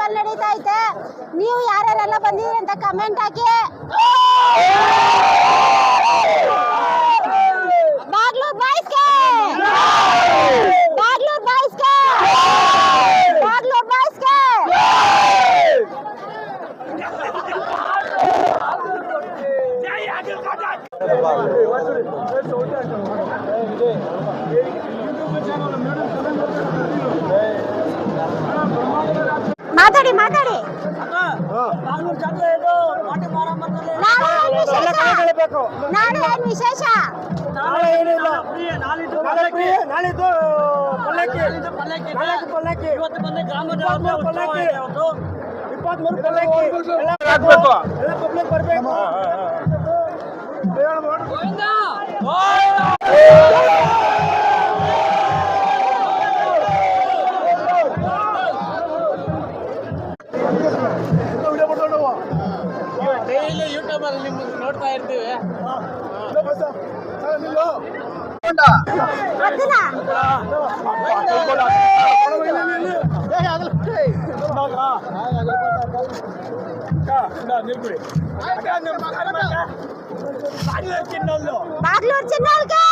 ಬಾಗ್ಲೂರಲ್ಲಿ ನಡೀತಾ ಐತೆ. ನೀವು ಯಾರ್ಯಾರೆಲ್ಲ ಬಂದಿದ್ದೀರಿ ಅಂತ ಕಮೆಂಟ್ ಹಾಕಿ. ಬಾಗ್ಲೂರ್ ಬಾಯ್ಸ್ಗೆ, ಬಾಗ್ಲೂರ್ ಬಾಯ್ಸ್ಗೆ, ಬಾಗ್ಲೂರ್ ಬಾಯ್ಸ್ಗೆ. ಮಾತಾಡಿ ಮಾತಾಡಿ. ನಾಳೆ ಏನ್ ವಿಶೇಷ? ನಾಳಿದ್ದು ಪಲ್ಲಕ್ಕಿ, ಇವತ್ತು ಬಂದು ಗ್ರಾಮದ 23 ಪಲ್ಲಕ್ಕಿ ಎಲ್ಲ ಪಬ್ಲಿಕ್ ಬರ್ಬೇಕು. ಡೈಲಿ ಯೂಟ್ಯೂಬ್ ಅಲ್ಲಿ ನಿಮ್ಮನ್ನು ನೋಡ್ತಾ ಇರ್ತೀವಿ. ಬಾಗ್ಲೂರ್ ಚಿನ್ನಲ್ಗೆ